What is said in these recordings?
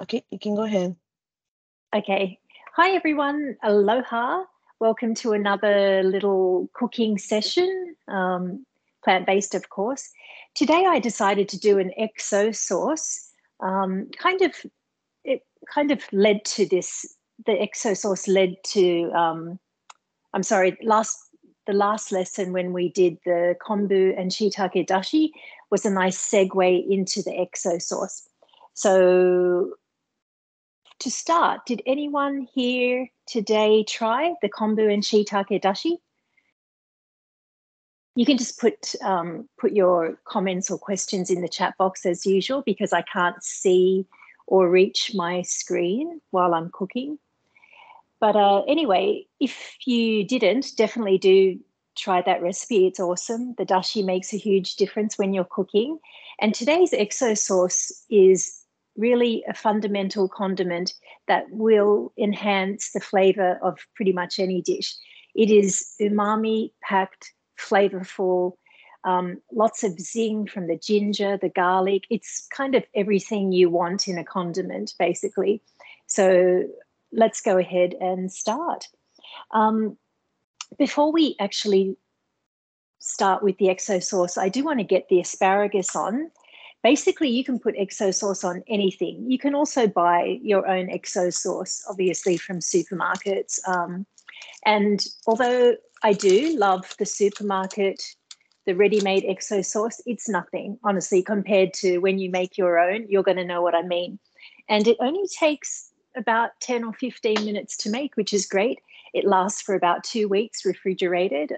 Okay, you can go ahead. Okay. Hi, everyone. Aloha. Welcome to another little cooking session, plant-based, of course. Today, I decided to do an XO sauce. It kind of led to this. The XO sauce led to. I'm sorry. The last lesson when we did the Kombu and Shiitake Dashi was a nice segue into the XO sauce. So to start, did anyone here today try the Kombu and Shiitake Dashi? You can just put your comments or questions in the chat box as usual, because I can't see or reach my screen while I'm cooking. But anyway, if you didn't, definitely do try that recipe. It's awesome. The dashi makes a huge difference when you're cooking. And today's XO sauce is really a fundamental condiment that will enhance the flavor of pretty much any dish. It is umami packed, flavorful, lots of zing from the ginger, the garlic. It's kind of everything you want in a condiment, basically. So let's go ahead and start. Before we actually start with the XO sauce, I do want to get the asparagus on. Basically, you can put XO sauce on anything. You can also buy your own XO sauce, obviously, from supermarkets. And although I do love the supermarket, the ready-made XO sauce, it's nothing, honestly, compared to when you make your own. You're going to know what I mean. And it only takes about 10 or 15 minutes to make, which is great. It lasts for about 2 weeks refrigerated.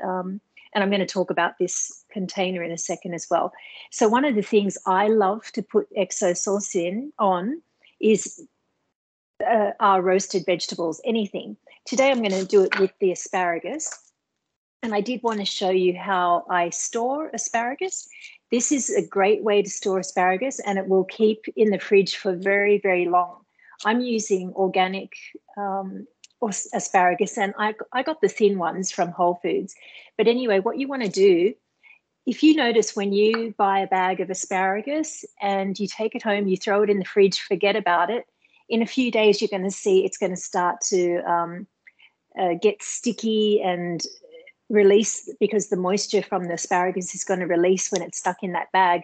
And I'm going to talk about this container in a second as well. So one of the things I love to put XO sauce on is our roasted vegetables, anything. Today I'm going to do it with the asparagus. And I did want to show you how I store asparagus. This is a great way to store asparagus, and it will keep in the fridge for very, very long. I'm using organic asparagus, and I got the thin ones from Whole Foods. But anyway, what you want to do, if you notice when you buy a bag of asparagus and you take it home, you throw it in the fridge, forget about it, in a few days, you're going to see it's going to start to get sticky and release, because the moisture from the asparagus is going to release when it's stuck in that bag.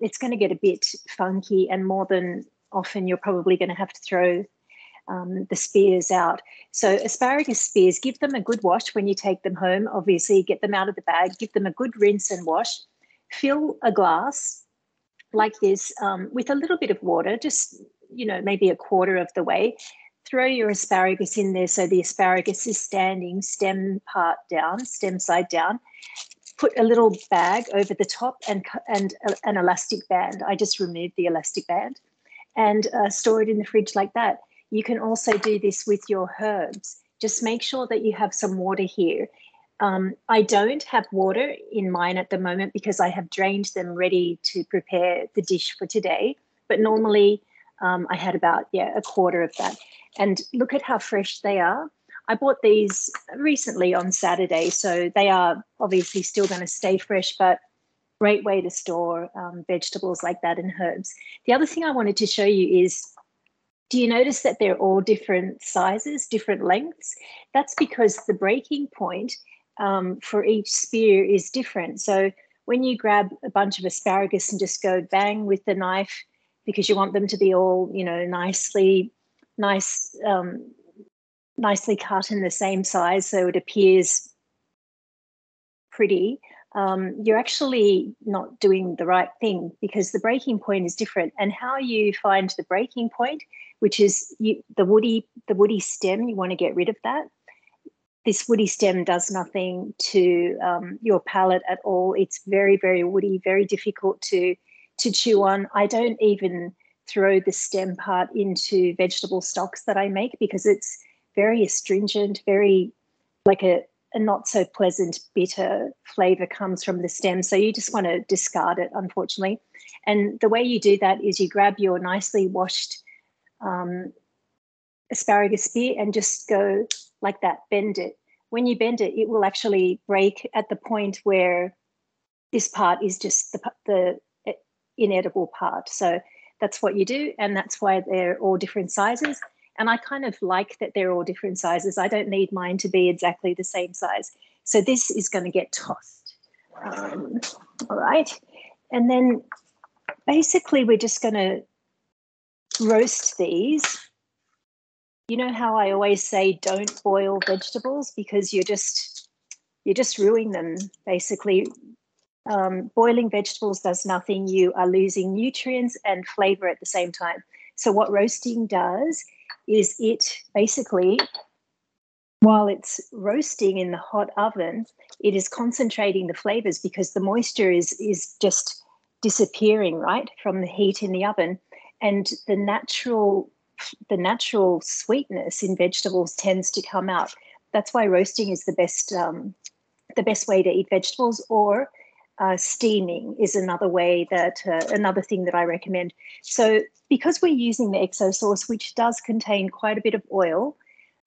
It's going to get a bit funky, and more than often, you're probably going to have to throw the spears out. So asparagus spears, give them a good wash when you take them home. Obviously, get them out of the bag, give them a good rinse and wash. Fill a glass like this with a little bit of water, just, maybe a quarter of the way. Throw your asparagus in there so the asparagus is standing stem side down. Put a little bag over the top and an elastic band. I just removed the elastic band, and store it in the fridge like that. You can also do this with your herbs. Just make sure that you have some water here. I don't have water in mine at the moment because I have drained them ready to prepare the dish for today. But normally I had about, a quarter of that. And look at how fresh they are. I bought these recently on Saturday, so they are obviously still going to stay fresh, but great way to store vegetables like that and herbs. The other thing I wanted to show you is, do you notice that they're all different sizes, different lengths? That's because the breaking point for each spear is different. So when you grab a bunch of asparagus and just go bang with the knife, because you want them to be all, nicely cut in the same size so it appears pretty, you're actually not doing the right thing, because the breaking point is different. And how you find the breaking point, which is the woody stem, you want to get rid of that. This woody stem does nothing to your palate at all. It's very, very woody, very difficult to chew on. I don't even throw the stem part into vegetable stocks that I make, because it's very astringent, very like a not so pleasant bitter flavor comes from the stem. So you just want to discard it, unfortunately. And the way you do that is you grab your nicely washed asparagus spear and just go like that, bend it. When you bend it, it will actually break at the point where this part is just the inedible part. So that's what you do, and that's why they're all different sizes. And I kind of like that they're all different sizes. I don't need mine to be exactly the same size. So this is going to get tossed. All right. And then basically we're just going to roast these. You know how I always say don't boil vegetables because you're just ruining them, basically. Boiling vegetables does nothing. You are losing nutrients and flavor at the same time. So what roasting does is it basically, while it's roasting in the hot oven, it is concentrating the flavors because the moisture is just disappearing, right, from the heat in the oven. And the natural sweetness in vegetables tends to come out. That's why roasting is the best way to eat vegetables, or steaming is another way another thing that I recommend. So because we're using the XO sauce, which does contain quite a bit of oil,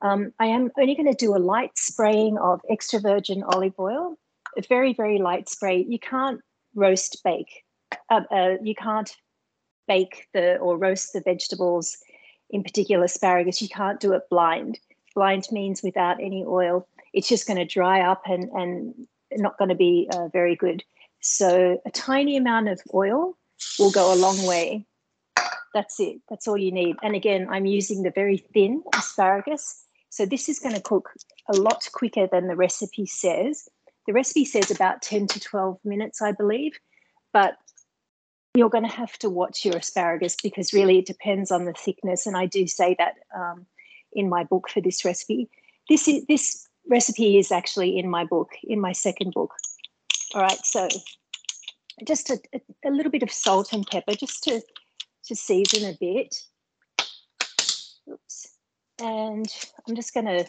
I am only going to do a light spraying of extra virgin olive oil, a very, very light spray. You can't bake or roast the vegetables, in particular asparagus. You can't do it blind. Blind means without any oil. It's just going to dry up and not going to be very good. So a tiny amount of oil will go a long way. That's it. That's all you need. And again, I'm using the very thin asparagus. So this is going to cook a lot quicker than the recipe says. The recipe says about 10 to 12 minutes, I believe. But you're going to have to watch your asparagus because really it depends on the thickness. And I do say that in my book for this recipe. This recipe is actually in my book, in my second book. All right, so just a little bit of salt and pepper just to season a bit. Oops. And I'm just going to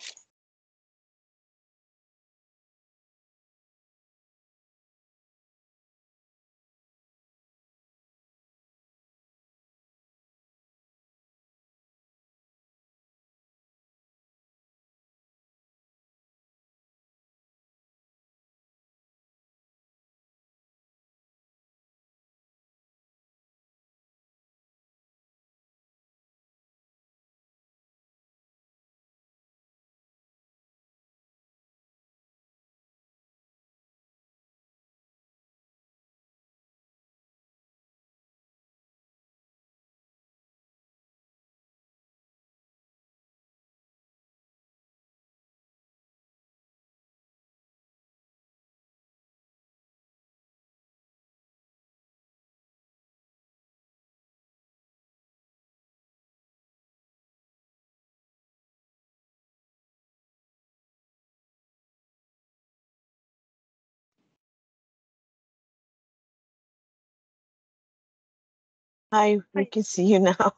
Hi, we can see you now.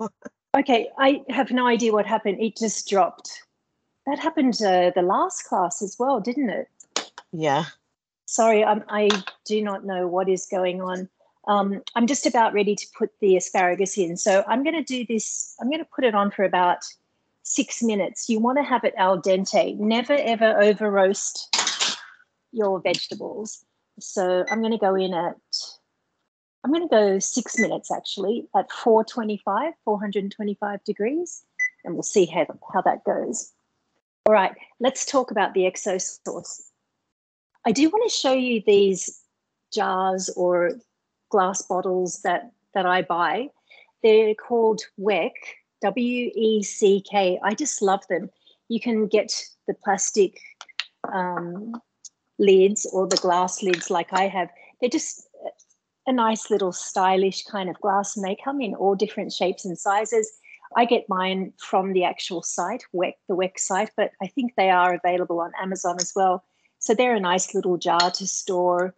Okay, I have no idea what happened. It just dropped. That happened the last class as well, didn't it? Yeah. Sorry, I do not know what is going on. I'm just about ready to put the asparagus in. So I'm going to do this. I'm going to put it on for about 6 minutes. You want to have it al dente. Never, ever over roast your vegetables. So I'm going to go 6 minutes actually at 425 degrees, and we'll see how that goes. All right, let's talk about the XO sauce. I do want to show you these jars or glass bottles that I buy. They're called WECK, W-E-C-K. I just love them. You can get the plastic lids or the glass lids like I have. They're just a nice little stylish kind of glass, and they come in all different shapes and sizes. I get mine from the actual site, the WECK site, but I think they are available on Amazon as well. So they're a nice little jar to store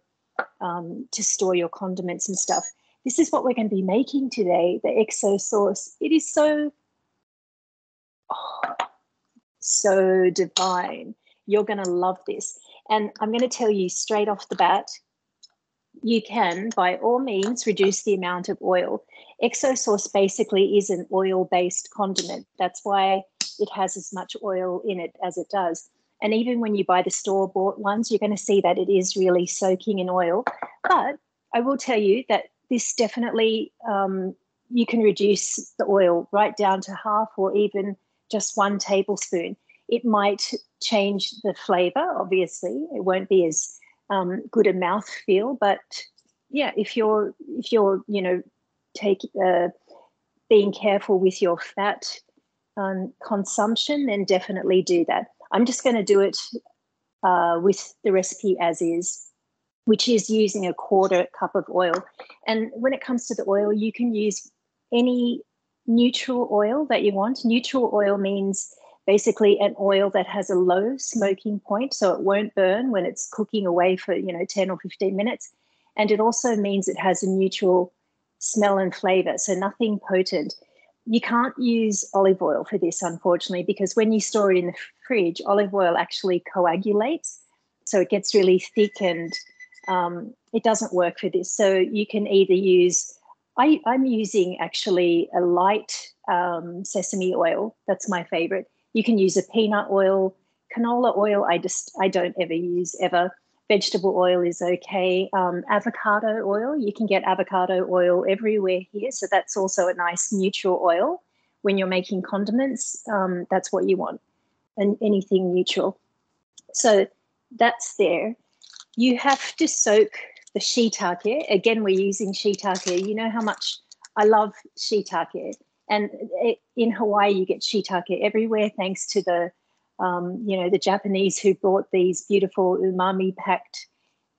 your condiments and stuff. This is what we're going to be making today, the XO sauce. It is so divine. You're going to love this. And I'm going to tell you straight off the bat, you can, by all means, reduce the amount of oil. XO sauce basically is an oil-based condiment. That's why it has as much oil in it as it does. And even when you buy the store-bought ones, you're going to see that it is really soaking in oil. But I will tell you that this definitely you can reduce the oil right down to half or even just 1 tablespoon. It might change the flavor, obviously. It won't be as good a mouthfeel, but yeah, if you're you know, being careful with your fat consumption, then definitely do that. I'm just going to do it with the recipe as is, which is using a 1/4 cup of oil. And when it comes to the oil, you can use any neutral oil that you want. Neutral oil means basically an oil that has a low smoking point, so it won't burn when it's cooking away for 10 or 15 minutes. And it also means it has a neutral smell and flavor, so nothing potent. You can't use olive oil for this, unfortunately, because when you store it in the fridge, olive oil actually coagulates, so it gets really thick and it doesn't work for this. So you can either use, I'm using actually a light sesame oil. That's my favorite. You can use a peanut oil, canola oil. I don't ever use ever. Vegetable oil is okay. Avocado oil, you can get avocado oil everywhere here. So that's also a nice neutral oil. When you're making condiments, that's what you want, and anything neutral. So that's there. You have to soak the shiitake. Again, we're using shiitake. You know how much I love shiitake. And in Hawaii, you get shiitake everywhere thanks to the the Japanese who brought these beautiful umami-packed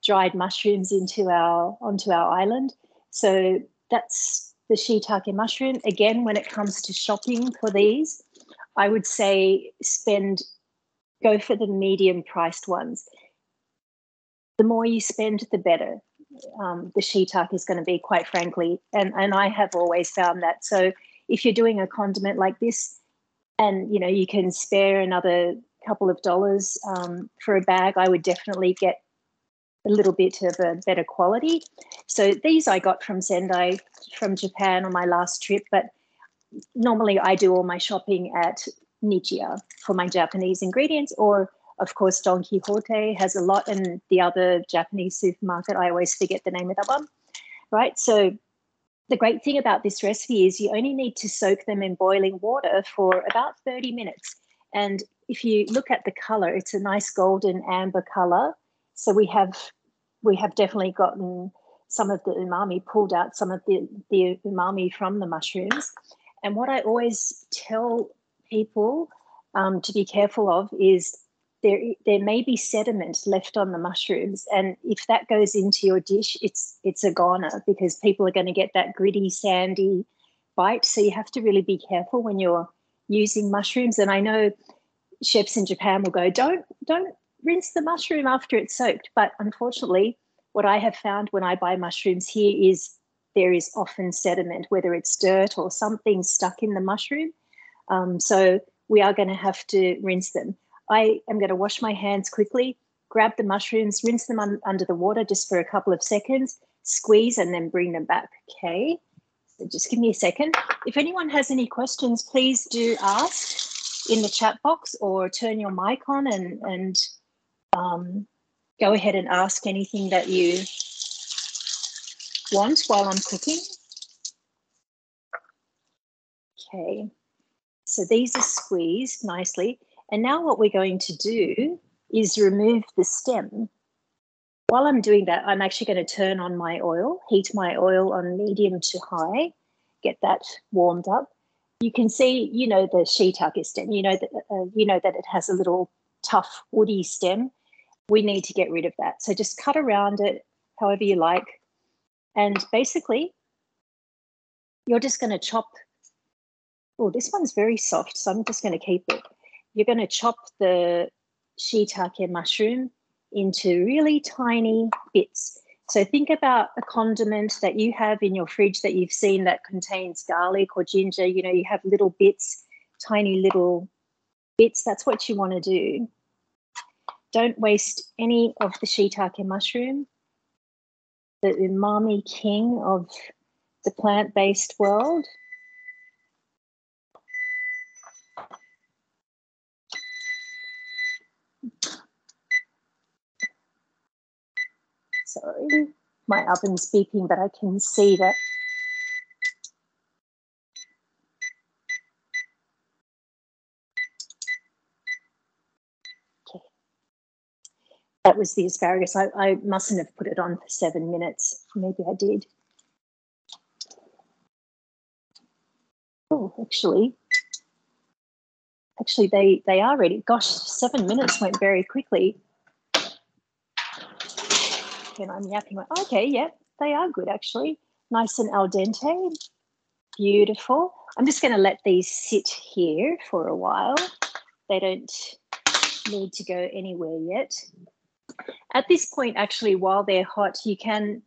dried mushrooms onto our island. So that's the shiitake mushroom. Again, when it comes to shopping for these, I would say go for the medium-priced ones. The more you spend, the better. The shiitake is going to be, quite frankly, and I have always found that. So if you're doing a condiment like this, and you can spare another couple of dollars for a bag, I would definitely get a little bit of a better quality. So these I got from Sendai from Japan on my last trip, but normally I do all my shopping at Nichiya for my Japanese ingredients, or of course Don Quixote has a lot, and the other Japanese supermarket, I always forget the name of that one, right? So the great thing about this recipe is you only need to soak them in boiling water for about 30 minutes. And if you look at the color, it's a nice golden amber color. So we have definitely gotten some of the umami, pulled out some of the umami from the mushrooms. And what I always tell people to be careful of is there may be sediment left on the mushrooms, and if that goes into your dish, it's a goner, because people are going to get that gritty, sandy bite. So you have to really be careful when you're using mushrooms. And I know chefs in Japan will go, don't rinse the mushroom after it's soaked. But unfortunately, what I have found when I buy mushrooms here is there is often sediment, whether it's dirt or something stuck in the mushroom. So we are going to have to rinse them. I am going to wash my hands quickly, grab the mushrooms, rinse them under the water just for a couple of seconds, squeeze, and then bring them back. Okay, so just give me a second. If anyone has any questions, please do ask in the chat box, or turn your mic on and go ahead and ask anything that you want while I'm cooking. Okay, so these are squeezed nicely. And now what we're going to do is remove the stem. While I'm doing that, I'm actually going to turn on my oil, heat my oil on medium to high, get that warmed up. You can see, the shiitake stem, that it has a little tough woody stem. We need to get rid of that. So just cut around it however you like. And basically, you're just going to chop. Oh, this one's very soft, so I'm just going to keep it. You're going to chop the shiitake mushroom into really tiny bits. So think about a condiment that you have in your fridge that you've seen that contains garlic or ginger. You have little bits, tiny little bits. That's what you want to do. Don't waste any of the shiitake mushroom, the umami king of the plant-based world. Sorry, my oven's beeping, but I can see that That was the asparagus. I mustn't have put it on for 7 minutes. Maybe I did. Oh, actually, they are ready. Gosh, 7 minutes went very quickly. And I'm yapping. Okay, yep, they are good actually. Nice and al dente. Beautiful. I'm just going to let these sit here for a while. They don't need to go anywhere yet. At this point, actually, while they're hot, you can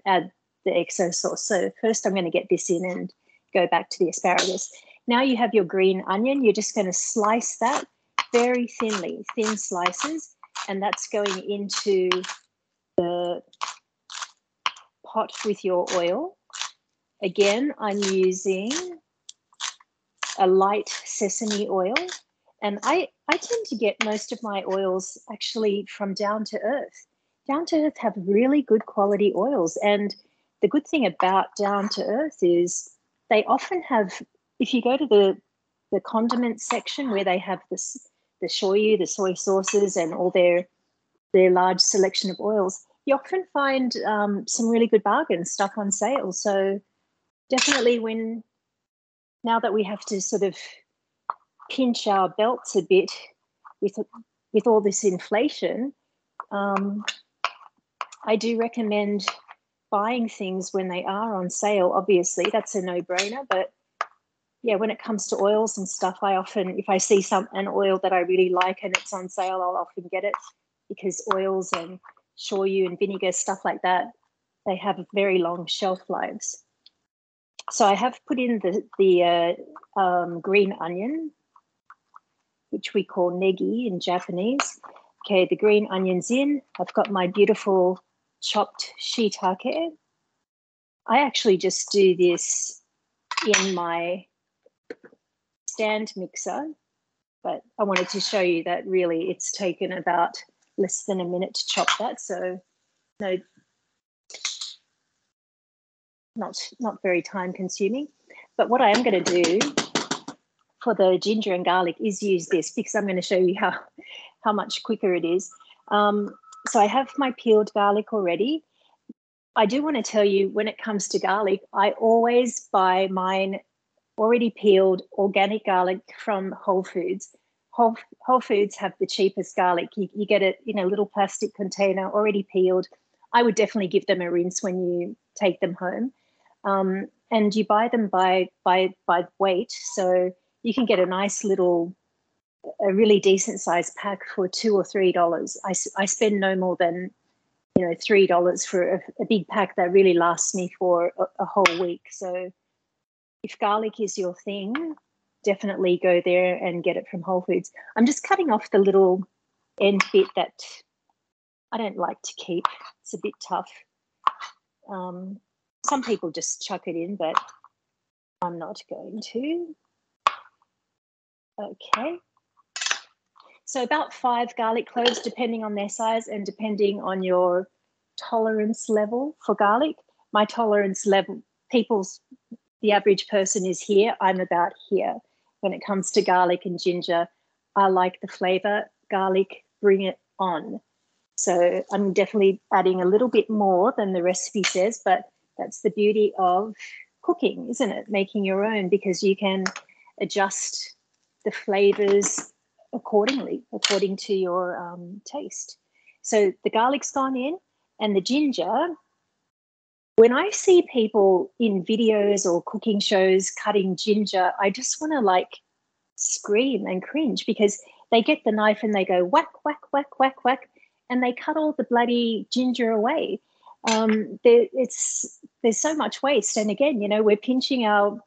add the exo sauce. So first I'm going to get this in and go back to the asparagus. Now you have your green onion. You're just going to slice that very thinly, thin slices, and that's going into the pot with your oil. Again, I'm using a light sesame oil, and I tend to get most of my oils actually from Down to Earth. Down to Earth have really good quality oils, and the good thing about Down to Earth is they often have, if you go to the condiment section where they have this, the shoyu, the soy sauces, and all their large selection of oils, you often find some really good bargains, stuff on sale. So definitely now that we have to sort of pinch our belts a bit with all this inflation, I do recommend buying things when they are on sale. Obviously, that's a no-brainer, but yeah, when it comes to oils and stuff, I often, if I see an oil that I really like and it's on sale, I'll often get it, because oils and shoyu and vinegar, stuff like that, they have very long shelf lives. So I have put in the green onion, which we call negi in Japanese. Okay, the green onion's in. I've got my beautiful chopped shiitake. I actually just do this in my stand mixer, but I wanted to show you that really it's taken about less than a minute to chop that. So no, not very time consuming. But what I am going to do for the ginger and garlic is use this, because I'm going to show you how much quicker it is. So I have my peeled garlic already. I do want to tell you, when it comes to garlic, I always buy mine already peeled organic garlic from Whole Foods. Whole Foods have the cheapest garlic. You get it in a little plastic container, already peeled. I would definitely give them a rinse when you take them home. And you buy them by weight. So you can get a nice little, a really decent sized pack for $2 or $3. I spend no more than $3 for a big pack that really lasts me for a whole week. So if garlic is your thing, definitely go there and get it from Whole Foods. I'm just cutting off the little end bit that I don't like to keep. It's a bit tough. Some people just chuck it in, but I'm not going to. Okay. So about 5 garlic cloves, depending on their size and depending on your tolerance level for garlic. My tolerance level, the average person is here. I'm about here. When it comes to garlic and ginger, I like the flavor. Garlic, bring it on. So I'm definitely adding a little bit more than the recipe says, but that's the beauty of cooking, isn't it? Making your own, because you can adjust the flavors accordingly, according to your taste. So the garlic's gone in, and the ginger. When I see people in videos or cooking shows cutting ginger, I just want to scream and cringe, because they get the knife and they go whack, whack, whack, whack, whack, and they cut all the bloody ginger away. There's so much waste. And again, we're pinching our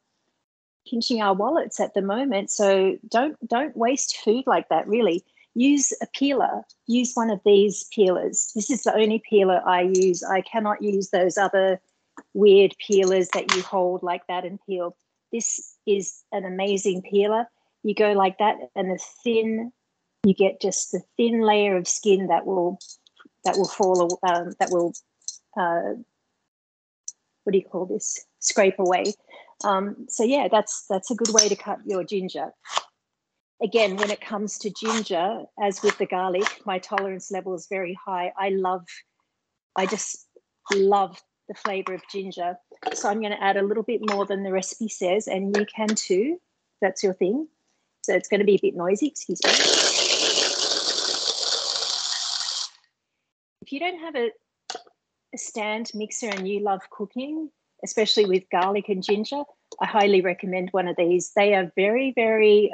wallets at the moment. So don't waste food like that, really. Use a peeler. Use one of these peelers. This is the only peeler I use. I cannot use those other weird peelers that you hold like that and peel. This is an amazing peeler. You go like that, and you get just the thin layer of skin that will fall, what do you call this? Scrape away. So yeah, that's a good way to cut your ginger. again, when it comes to ginger, as with the garlic, my tolerance level is very high. I just love the flavor of ginger. So I'm going to add a little bit more than the recipe says, and you can too. That's your thing. So it's going to be a bit noisy, excuse me. If you don't have a stand mixer and you love cooking, especially with garlic and ginger, I highly recommend one of these. They are very, very,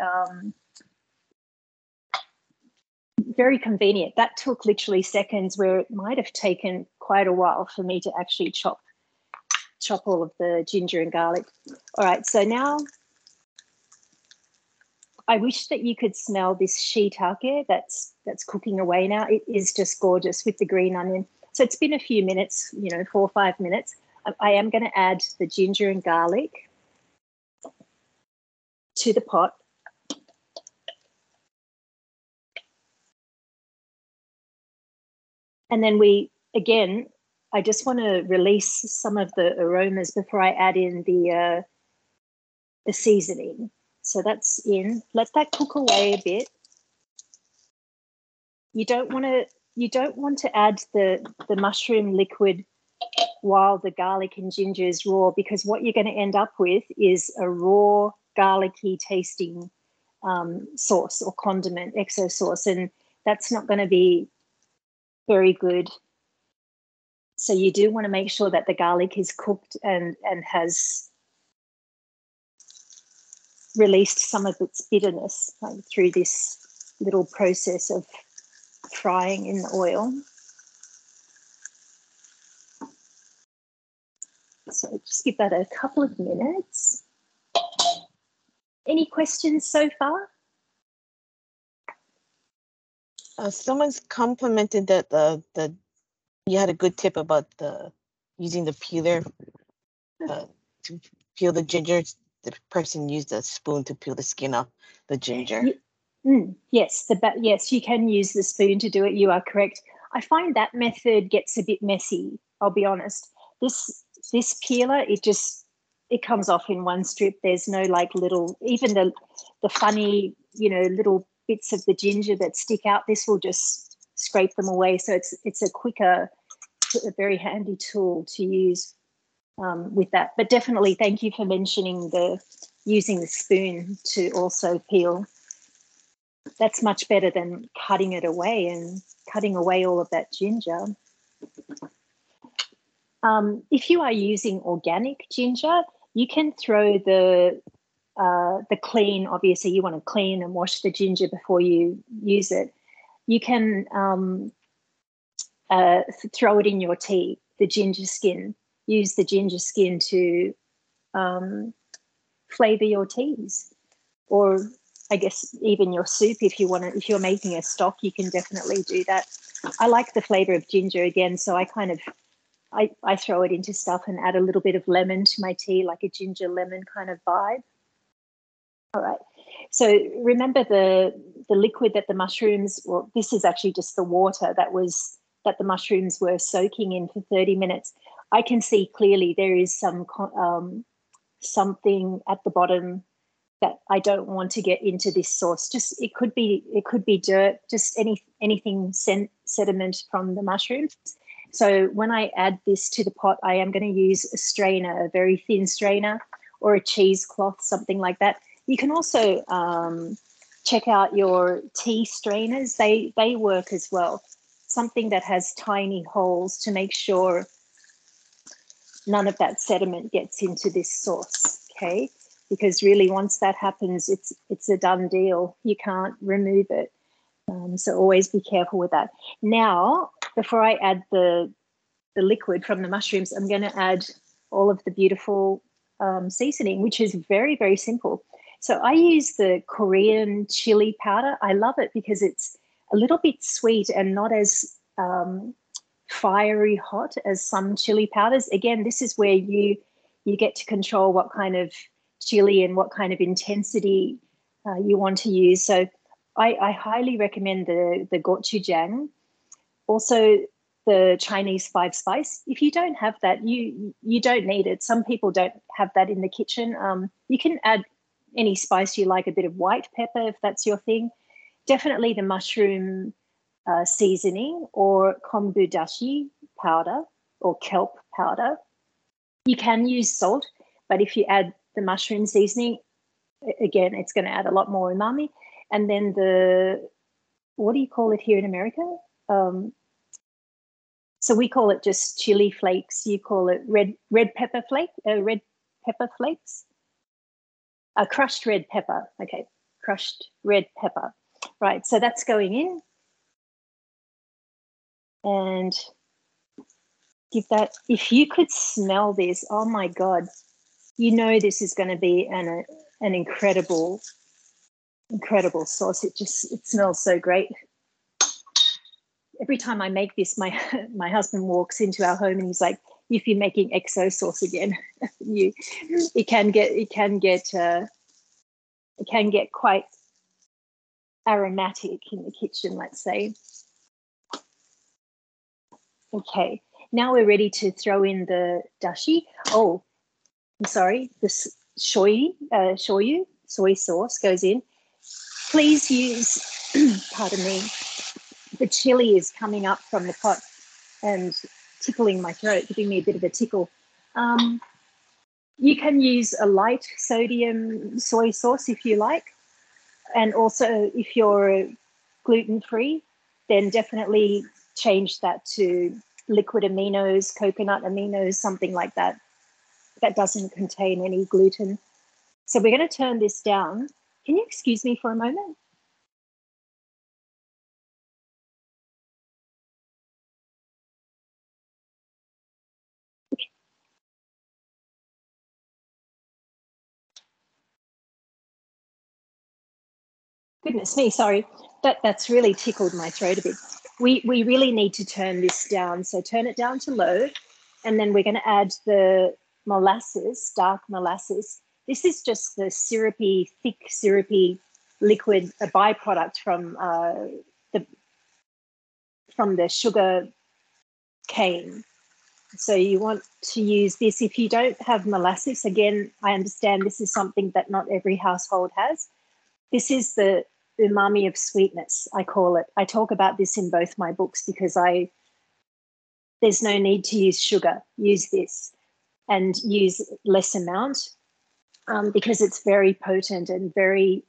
very convenient. That took literally seconds, where it might have taken quite a while for me to actually chop all of the ginger and garlic. All right, so now I wish that you could smell this shiitake that's cooking away now. It is just gorgeous with the green onion. So it's been a few minutes, 4 or 5 minutes. I am going to add the ginger and garlic to the pot. And then I just want to release some of the aromas before I add in the seasoning. So that's in. Let that cook away a bit. You don't want to add the mushroom liquid while the garlic and ginger is raw, because what you're going to end up with is a raw garlicky tasting sauce or condiment, exo sauce, and that's not going to be very good. So you do want to make sure that the garlic is cooked and has released some of its bitterness through this little process of frying in the oil. So just give that a couple of minutes. Any questions so far? Someone's complimented that the you had a good tip about using the peeler to peel the ginger. The person used a spoon to peel the skin off the ginger. Yes, yes, you can use the spoon to do it. You are correct. I find that method gets a bit messy, I'll be honest. This peeler, it comes off in one strip. There's no little, even the funny, little bits of the ginger that stick out. This will just scrape them away. So it's a very handy tool to use with that. But definitely, thank you for mentioning using the spoon to also peel. That's much better than cutting it away and cutting away all of that ginger. If you are using organic ginger, you can throw the clean, obviously you want to clean and wash the ginger before you use it. You can throw it in your tea, the ginger skin. Use the ginger skin to flavor your teas, or I guess even your soup. If you're making a stock, you can definitely do that. I like the flavor of ginger again, so I throw it into stuff and add a little bit of lemon to my tea, like a ginger lemon kind of vibe. All right. So remember the liquid that the mushrooms, well, this is actually just the water that the mushrooms were soaking in for 30 minutes. I can see clearly there is something at the bottom that I don't want to get into this sauce. Just it could be dirt, just anything sediment from the mushrooms. So when I add this to the pot, I am going to use a strainer, a very thin strainer, or a cheesecloth, something like that. You can also check out your tea strainers. They work as well. Something that has tiny holes to make sure none of that sediment gets into this sauce, okay? Because really, once that happens, it's a done deal. You can't remove it. So always be careful with that. Now, before I add the liquid from the mushrooms, I'm going to add all of the beautiful seasoning, which is very, very simple. So I use the Korean chili powder. I love it because it's a little bit sweet and not as fiery hot as some chili powders. Again, this is where you get to control what kind of chili and what kind of intensity you want to use. So I highly recommend the gochujang. Also, the Chinese 5 spice. If you don't have that, you don't need it. Some people don't have that in the kitchen. You can add any spice you like, a bit of white pepper if that's your thing. Definitely the mushroom seasoning or Kombu Dashi powder or kelp powder. You can use salt, but if you add the mushroom seasoning, again, it's going to add a lot more umami. And then what do you call it here in America? So we call it just chili flakes. You call it red pepper flakes. Crushed red pepper. Okay, crushed red pepper. Right, so that's going in. And give that, if you could smell this, oh my God, you know this is going to be an incredible sauce. It smells so great. Every time I make this, my husband walks into our home and he's like, "If you're making XO sauce again," it can get quite aromatic in the kitchen, let's say. Okay, now we're ready to throw in the dashi. Oh, I'm sorry, this shoyu, soy sauce goes in. Please use, pardon me, the chili is coming up from the pot and tickling my throat, giving me a bit of a tickle. You can use a light sodium soy sauce if you like. And also if you're gluten-free, then definitely change that to liquid aminos, coconut aminos, something like that. That doesn't contain any gluten. So we're going to turn this down. Can you excuse me for a moment? Goodness me, sorry. That's really tickled my throat a bit. We really need to turn this down. So turn it down to low, and then we're going to add the molasses, dark molasses. This is just the syrupy, thick syrupy liquid, a byproduct from the sugar cane. So you want to use this. If you don't have molasses, again, I understand this is something that not every household has. This is the Umami of Sweetness, I call it. I talk about this in both my books because there's no need to use sugar. Use this and use less amount because it's very potent and very,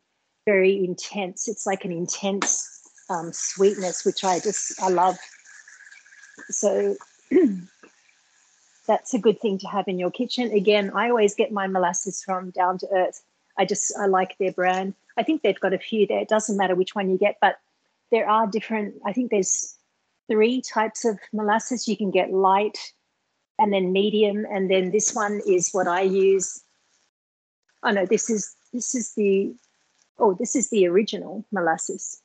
very intense. It's like an intense sweetness, which I love. So that's a good thing to have in your kitchen. Again, I always get my molasses from Down to Earth. I like their brand. I think they've got a few there. It doesn't matter which one you get, but there are different, I think there's 3 types of molasses. You can get light and then medium, and then this one is what I use. Oh no, this is the original molasses.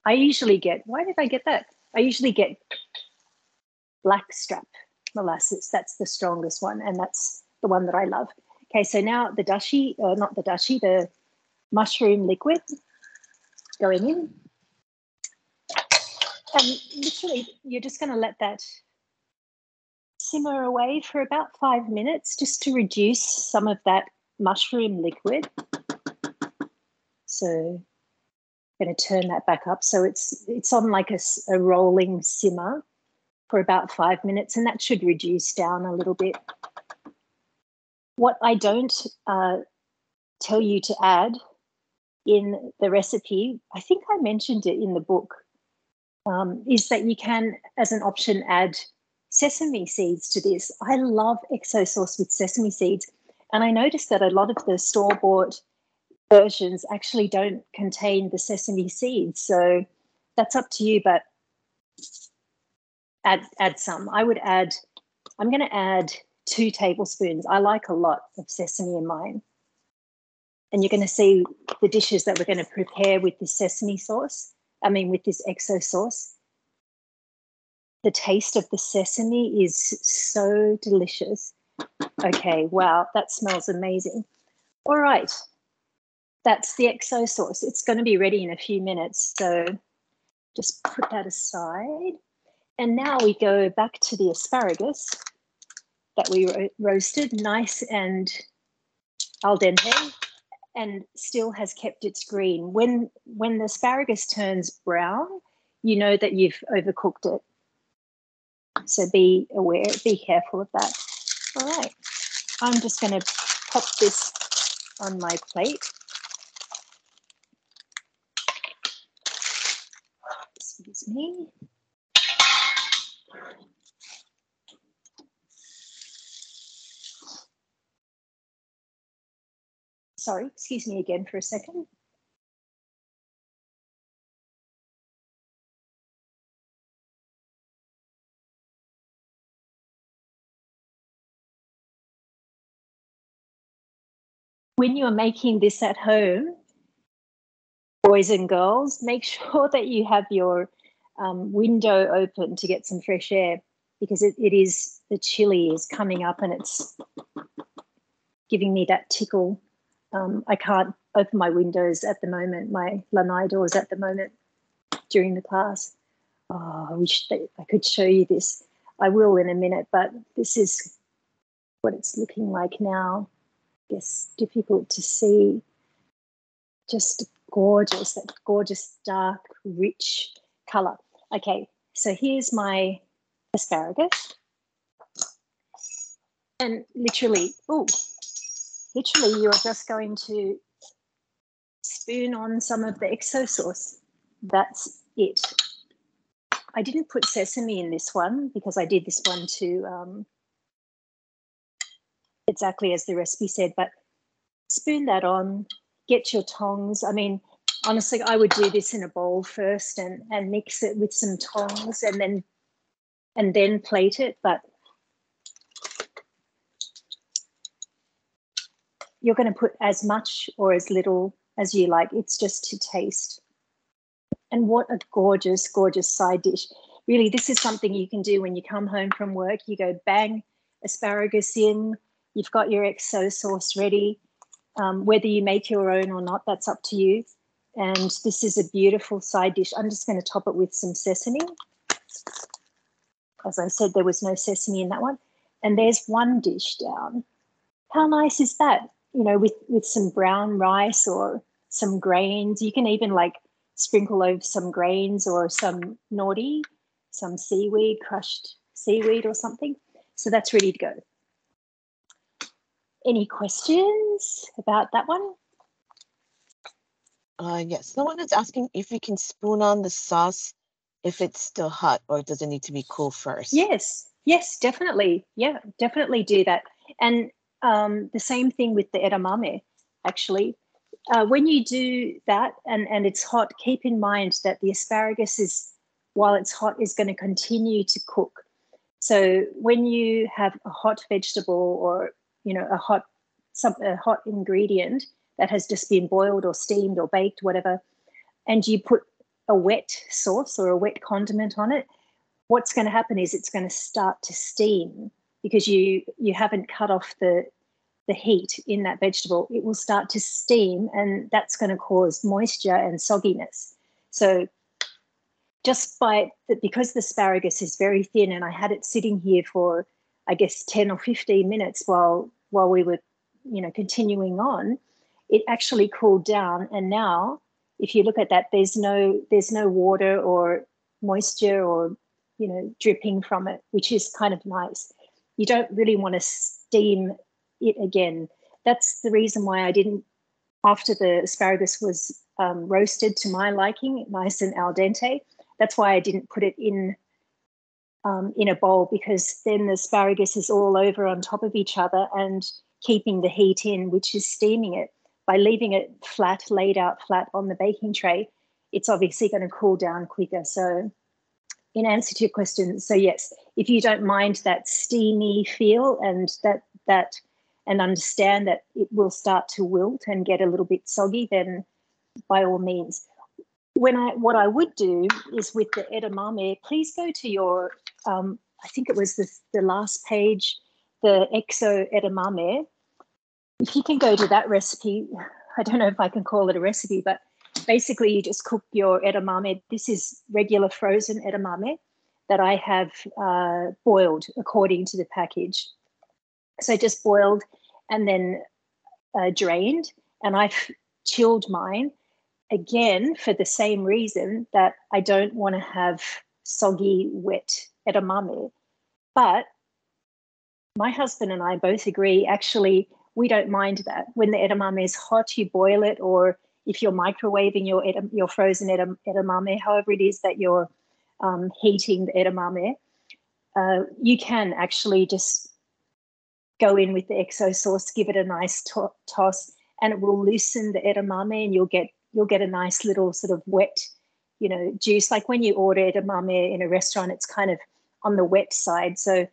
I usually get, why did I get that? I usually get blackstrap molasses. That's the strongest one, and that's the one that I love. Okay, so now the dashi, not the dashi, the mushroom liquid going in. And literally, you're just going to let that simmer away for about 5 minutes just to reduce some of that mushroom liquid. So I'm going to turn that back up. So it's on like a rolling simmer for about 5 minutes, and that should reduce down a little bit. What I don't tell you to add in the recipe, I think I mentioned it in the book, is that you can, as an option, add sesame seeds to this. I love XO sauce with sesame seeds, and I noticed that a lot of the store-bought versions actually don't contain the sesame seeds. So that's up to you, but add some. I'm going to add 2 tablespoons. I like a lot of sesame in mine. And you're going to see the dishes that we're going to prepare with this sesame sauce. With this XO sauce. The taste of the sesame is so delicious. Okay, wow, that smells amazing. All right, that's the XO sauce. It's going to be ready in a few minutes, so just put that aside. And now we go back to the asparagus that we roasted, nice and al dente. and still has kept its green. When the asparagus turns brown, you know that you've overcooked it. So be aware, be careful of that. All right, I'm just going to pop this on my plate. Excuse me. Sorry, excuse me again for a second. When you're making this at home, boys and girls, make sure that you have your window open to get some fresh air, because it is, the chili is coming up and it's giving me that tickle. I can't open my windows at the moment, my lanai doors at the moment during the class. Oh, I wish I could show you this. I will in a minute, but this is what it's looking like now. I guess difficult to see. Just gorgeous, that gorgeous dark, rich colour. Okay, so here's my asparagus. And literally you're just going to spoon on some of the exo sauce. That's it. I didn't put sesame in this one because I did this one to exactly as the recipe said, but spoon that on, get your tongs. I mean, honestly, I would do this in a bowl first and mix it with some tongs and then plate it, but you're going to put as much or as little as you like. It's just to taste. And what a gorgeous, gorgeous side dish. Really, this is something you can do when you come home from work. You go bang, asparagus in, you've got your XO sauce ready. Whether you make your own or not, that's up to you. And this is a beautiful side dish. I'm just going to top it with some sesame. As I said, there was no sesame in that one. And there's one dish down. How nice is that? You know, with some brown rice or some grains. You can even like sprinkle over some grains or some nori, some seaweed, crushed seaweed or something. So that's ready to go. Any questions about that one? Yes, someone is asking if you can spoon on the sauce if it's still hot, or does it need to be cool first? Yes, definitely. Yeah, definitely do that. And the same thing with the edamame, actually. When you do that and it's hot, keep in mind that the asparagus is, while it's hot, is going to continue to cook. So when you have a hot vegetable or, you know, a hot ingredient that has just been boiled or steamed or baked, whatever, and you put a wet sauce or a wet condiment on it, what's going to happen is it's going to start to steam because you haven't cut off the heat in that vegetable. It will start to steam, and that's going to cause moisture and sogginess. So just because the asparagus is very thin, and I had it sitting here for, I guess, 10 or 15 minutes while we were, you know, continuing on, it actually cooled down. And now, if you look at that, there's no water or moisture or, you know, dripping from it, which is kind of nice. You don't really want to steam it again. That's the reason why I didn't, after the asparagus was roasted to my liking, nice and al dente, that's why I didn't put it in a bowl, because then the asparagus is all over on top of each other and keeping the heat in, which is steaming it. By leaving it flat, laid out flat on the baking tray, it's obviously going to cool down quicker. So in answer to your question, so yes, if you don't mind that steamy feel and that and understand that it will start to wilt and get a little bit soggy, then by all means. What I would do is with the edamame, please go to your, I think it was the last page, the exo edamame. If you can go to that recipe, I don't know if I can call it a recipe, but basically you just cook your edamame. This is regular frozen edamame that I have boiled according to the package. So just boiled and then drained, and I've chilled mine again for the same reason, that I don't want to have soggy, wet edamame. But my husband and I both agree, actually, we don't mind that. When the edamame is hot, you boil it, or if you're microwaving your frozen edamame, however it is that you're heating the edamame, you can actually just go in with the XO sauce, give it a nice toss, and it will loosen the edamame, and you'll get a nice little sort of wet, juice. Like when you order edamame in a restaurant, it's kind of on the wet side. So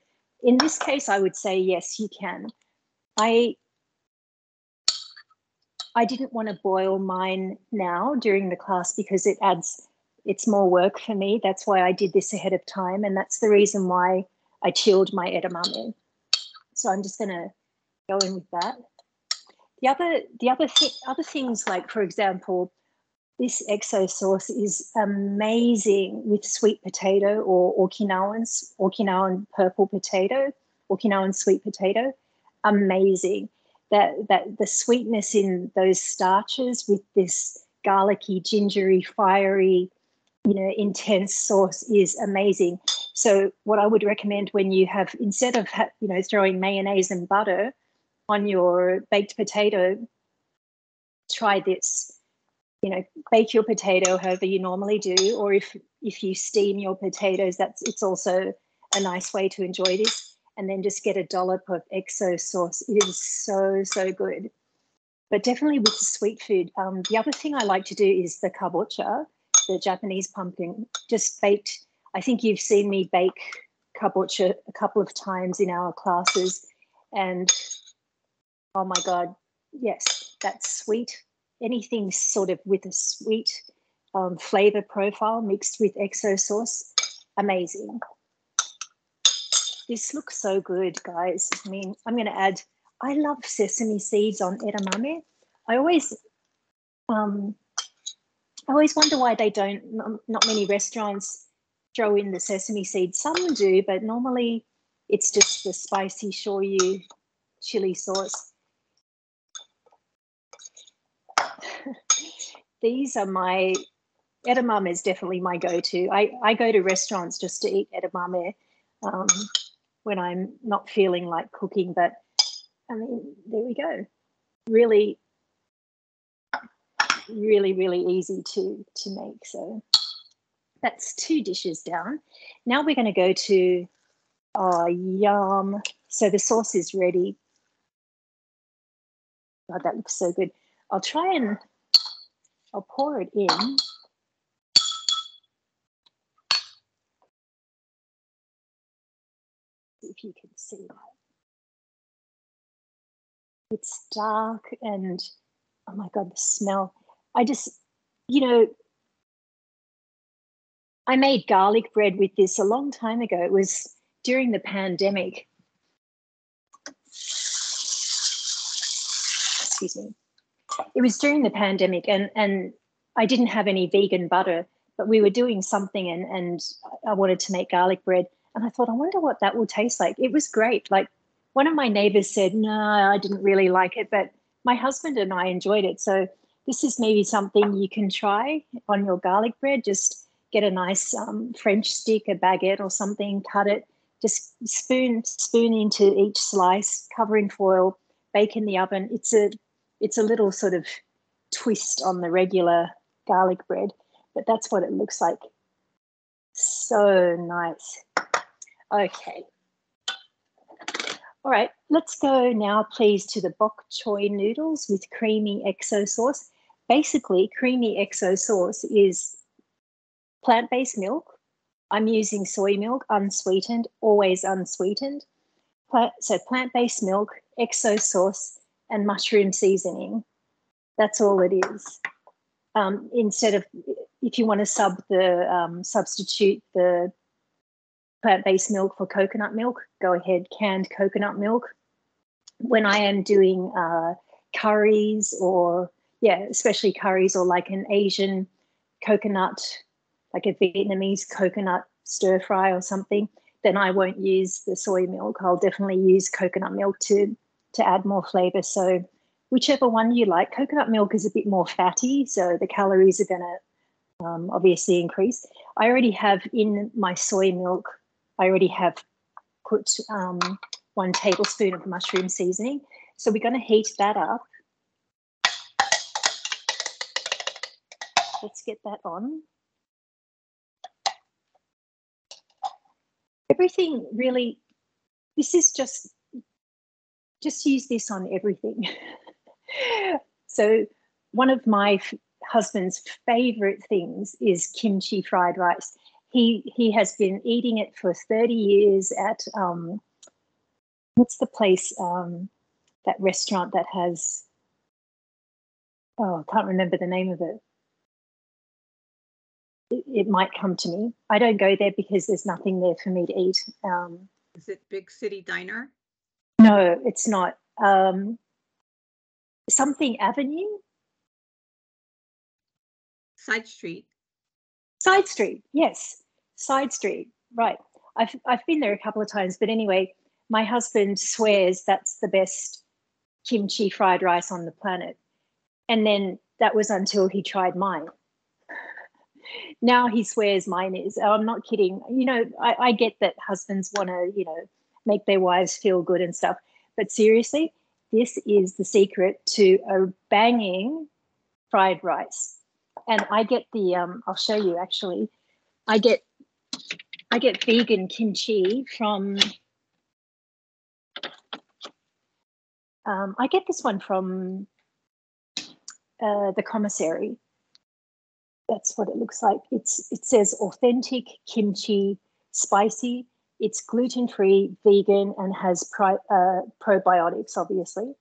in this case, I would say yes, you can. I didn't want to boil mine now during the class because it's more work for me. That's why I did this ahead of time, and that's the reason why I chilled my edamame. So I'm just going to go in with that. The other things, like, for example, this XO sauce is amazing with sweet potato or Okinawan purple potato, Okinawan sweet potato. Amazing. That the sweetness in those starches with this garlicky, gingery, fiery, intense sauce is amazing. So what I would recommend when you have, instead of throwing mayonnaise and butter on your baked potato, try this. Bake your potato however you normally do, or if you steam your potatoes, it's also a nice way to enjoy this. And then just get a dollop of XO sauce. It is so, so good. But definitely with the sweet food. The other thing I like to do is the kabocha, the Japanese pumpkin, just baked. I think you've seen me bake kabocha a couple of times in our classes. And oh my God, yes, that's sweet. Anything sort of with a sweet flavor profile mixed with XO sauce, amazing. This looks so good, guys. I mean, I'm going to add, I love sesame seeds on edamame. I always wonder why they don't, not many restaurants throw in the sesame seeds. Some do, but normally it's just the spicy shoyu chili sauce. These are edamame is definitely my go-to. I go to restaurants just to eat edamame when I'm not feeling like cooking, but I mean, there we go. Really, really, really easy to make. So that's 2 dishes down. Now we're going to go to, oh, yum. So the sauce is ready. Oh, that looks so good. I'll pour it in. If you can see that. It's dark and, oh my God, the smell. I just, I made garlic bread with this a long time ago. It was during the pandemic. Excuse me. It was during the pandemic, and I didn't have any vegan butter, but we were doing something, and I wanted to make garlic bread. And I thought, I wonder what that will taste like. It was great. Like, one of my neighbors said, no, I didn't really like it, but my husband and I enjoyed it. So this is maybe something you can try on your garlic bread. Just get a nice French stick, a baguette or something, cut it, just spoon into each slice, cover in foil, bake in the oven. It's a little sort of twist on the regular garlic bread, but that's what it looks like. So nice. Okay. All right, let's go now, please, to the bok choy noodles with creamy XO sauce. Basically, creamy XO sauce is plant-based milk. I'm using soy milk, unsweetened, always unsweetened. So plant-based milk, XO sauce, and mushroom seasoning. That's all it is. Instead of, if you want to substitute the plant-based milk for coconut milk, go ahead, canned coconut milk. When I am doing curries especially curries, or like an Asian coconut, like a Vietnamese coconut stir fry or something, then I won't use the soy milk. I'll definitely use coconut milk to add more flavor. So whichever one you like. Coconut milk is a bit more fatty, so the calories are going to obviously increase. I already have in my soy milk, I already have put 1 tablespoon of mushroom seasoning. So we're going to heat that up. Let's get that on. Everything really, this is just use this on everything. So one of my husband's favorite things is kimchi fried rice. He has been eating it for 30 years at, what's the place, that restaurant that has, oh, I can't remember the name of it. It might come to me. I don't go there because there's nothing there for me to eat. Is it Big City Diner? No, it's not. Something Avenue? Side Street. Side Street, yes. Side Street, right. I've been there a couple of times, but anyway, my husband swears that's the best kimchi fried rice on the planet. And then that was until he tried mine. Now he swears mine is. Oh, I'm not kidding. You know, I get that husbands want to, you know, make their wives feel good and stuff. But seriously, this is the secret to a banging fried rice. And I get the, I'll show you actually. I get vegan kimchi from, I get this one from the commissary. That's what it looks like. It says authentic kimchi, spicy. It's gluten-free, vegan, and has probiotics, obviously.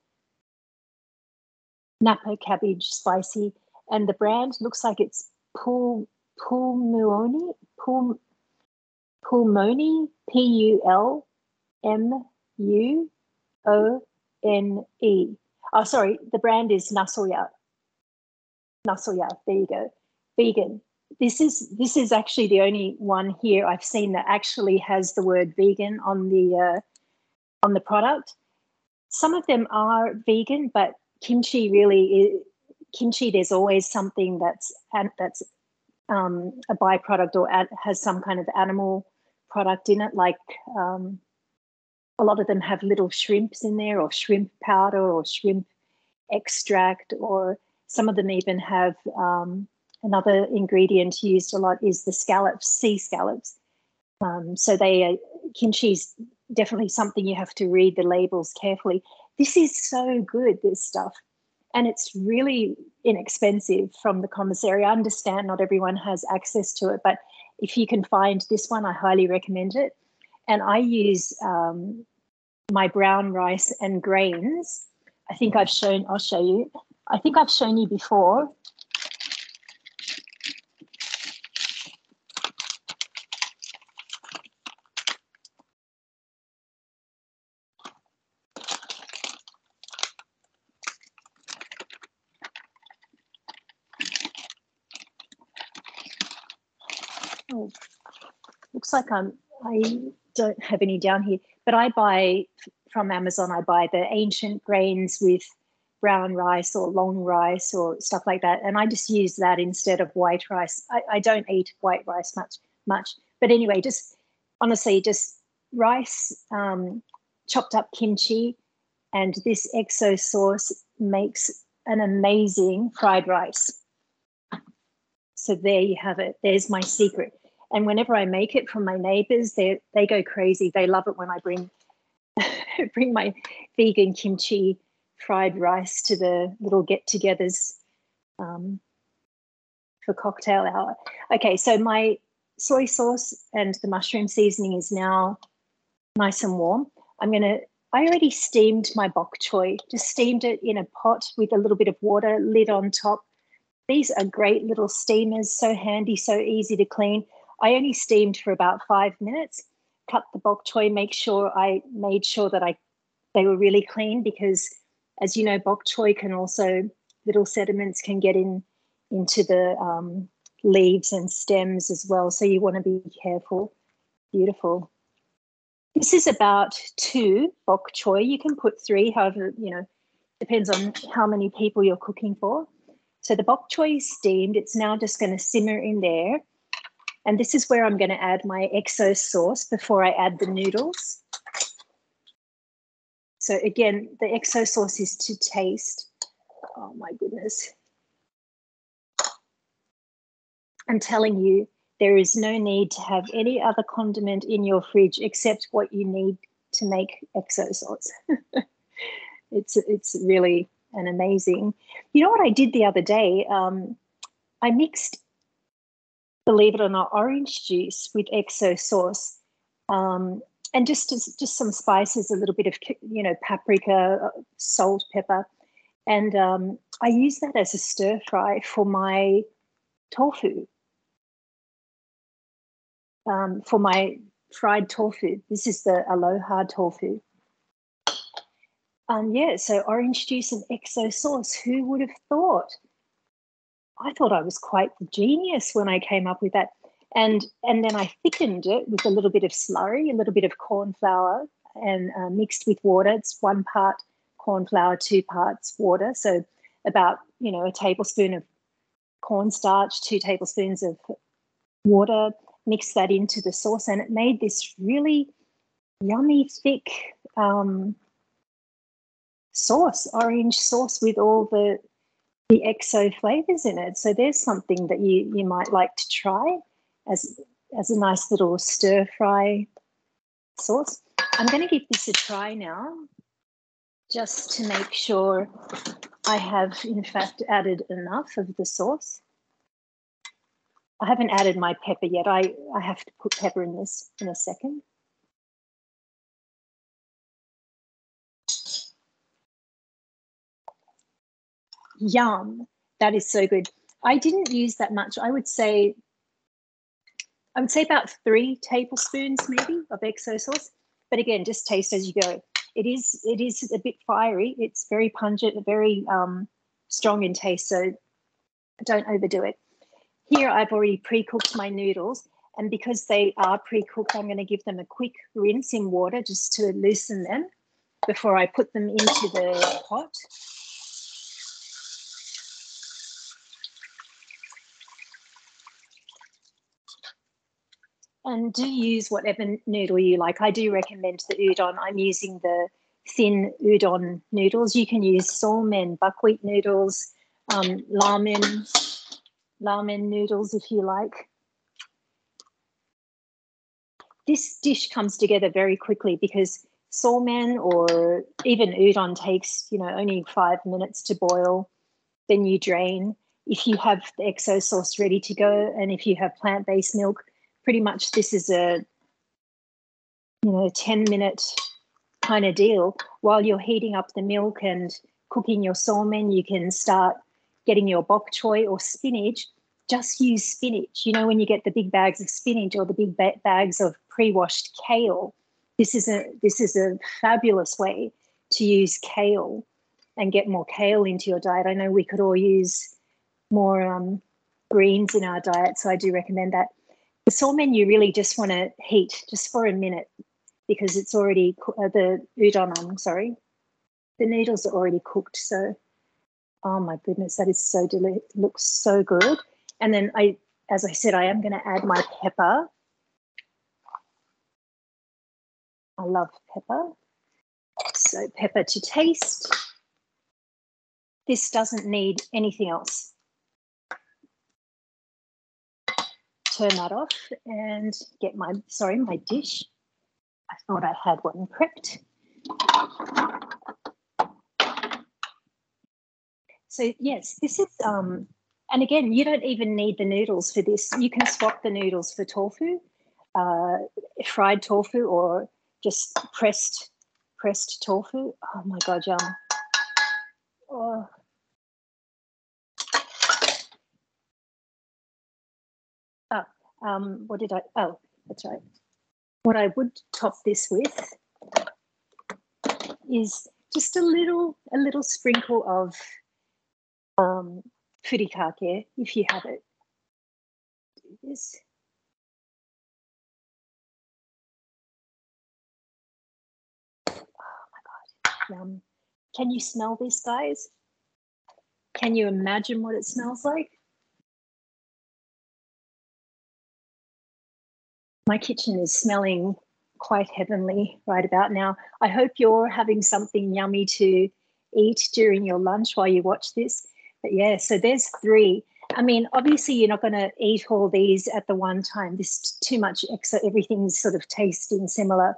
Napa cabbage, spicy. And the brand looks like it's Pulmoni, Pulmoni. Oh, sorry, the brand is Nasoya. Nasoya, there you go. Vegan. This is actually the only one here I've seen that actually has the word vegan on the product. Some of them are vegan, but kimchi really is, kimchi. There's always something that's a byproduct or has some kind of animal product in it. Like a lot of them have little shrimps in there, or shrimp powder, or shrimp extract, or some of them even have another ingredient used a lot is the scallops, sea scallops. So kimchi is definitely something you have to read the labels carefully. This is so good, this stuff. And it's really inexpensive from the commissary. I understand not everyone has access to it, but if you can find this one, I highly recommend it. And I use my brown rice and grains. I think I'll show you. I think I've shown you before. Oh, looks like I don't have any down here, but I buy from Amazon. I buy the ancient grains with brown rice or long rice or stuff like that, and I just use that instead of white rice. I don't eat white rice much, but anyway, just honestly, just rice, chopped up kimchi, and this XO sauce makes an amazing fried rice. So there you have it. There's my secret. And whenever I make it for my neighbors, they go crazy. They love it when I bring my vegan kimchi fried rice to the little get-togethers for cocktail hour. Okay, so my soy sauce and the mushroom seasoning is now nice and warm. I already steamed my bok choy, just steamed it in a pot with a little bit of water, lid on top. These are great little steamers, so handy, so easy to clean. I only steamed for about 5 minutes, cut the bok choy, made sure that they were really clean, because as you know, bok choy can also, little sediments can get into the leaves and stems as well. So you want to be careful. Beautiful. This is about 2 bok choy. You can put 3, however, Depends on how many people you're cooking for. So the bok choy is steamed. It's now just going to simmer in there. And this is where I'm going to add my XO sauce before I add the noodles. So again, the XO sauce is to taste. Oh my goodness. I'm telling you, there is no need to have any other condiment in your fridge except what you need to make XO sauce. It's really an amazing. You know what I did the other day? I mixed, believe it or not, orange juice with XO sauce, and just some spices, a little bit of paprika, salt, pepper, and I use that as a stir fry for my tofu, for my fried tofu. This is the Aloha tofu. Yeah, so orange juice and XO sauce. Who would have thought? I thought I was quite the genius when I came up with that. And then I thickened it with a little bit of slurry, a little bit of corn flour, and mixed with water. It's 1 part corn flour, 2 parts water. So about, a tablespoon of cornstarch, 2 tablespoons of water, mix that into the sauce. And it made this really yummy, thick sauce, orange sauce with all the XO flavors in it. So there's something that you might like to try as a nice little stir fry sauce. I'm going to give this a try now, just to make sure I have in fact added enough of the sauce. I haven't added my pepper yet. I have to put pepper in this in a second. Yum. That is so good. I didn't use that much. I would say about 3 tablespoons maybe of XO sauce. But again, just taste as you go. It is a bit fiery. It's very pungent, very strong in taste. So don't overdo it. Here I've already pre-cooked my noodles. And because they are pre-cooked, I'm going to give them a quick rinse in water just to loosen them before I put them into the pot. And do use whatever noodle you like. I do recommend the udon. I'm using the thin udon noodles. You can use somen, buckwheat noodles, ramen noodles if you like. This dish comes together very quickly because somen or even udon takes, only 5 minutes to boil. Then you drain. If you have the XO sauce ready to go, and if you have plant-based milk, pretty much this is a 10-minute kind of deal. While you're heating up the milk and cooking your somen, you can start getting your bok choy or spinach. Just use spinach. When you get the big bags of spinach or the big bags of pre-washed kale, this is a fabulous way to use kale and get more kale into your diet. I know we could all use more greens in our diet, so I do recommend that. The somen you really just want to heat just for a minute because it's already the noodles are already cooked. So, oh my goodness, that is so delicious. Looks so good. And then as I said, I am going to add my pepper. I love pepper. So pepper to taste. This doesn't need anything else. Turn that off and get my dish. I thought I had one prepped. So yes, this is, and again, you don't even need the noodles for this. You can swap the noodles for tofu, fried tofu, or just pressed tofu. Oh my God, yum. Oh. What did I, oh, that's right. What I would top this with is just a little sprinkle of shiitake, if you have it. Do this. Oh my God, yum. Can you smell this, guys? Can you imagine what it smells like? My kitchen is smelling quite heavenly right about now. I hope you're having something yummy to eat during your lunch while you watch this. But yeah, so there's 3. I mean, obviously you're not going to eat all these at the one time. There's too much extra, everything's sort of tasting similar.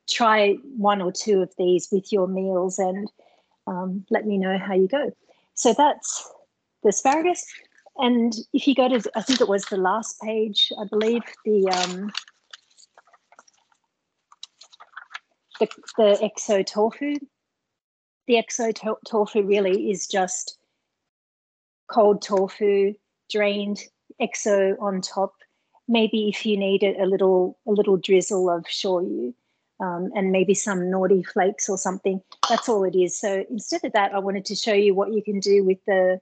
Try 1 or 2 of these with your meals and let me know how you go. So that's the asparagus. And if you go to, I think it was the last page, I believe, the exo tofu. The exo tofu really is just cold tofu, drained, exo on top. Maybe if you need it, a little drizzle of shoyu, and maybe some naughty flakes or something. That's all it is. So instead of that, I wanted to show you what you can do with the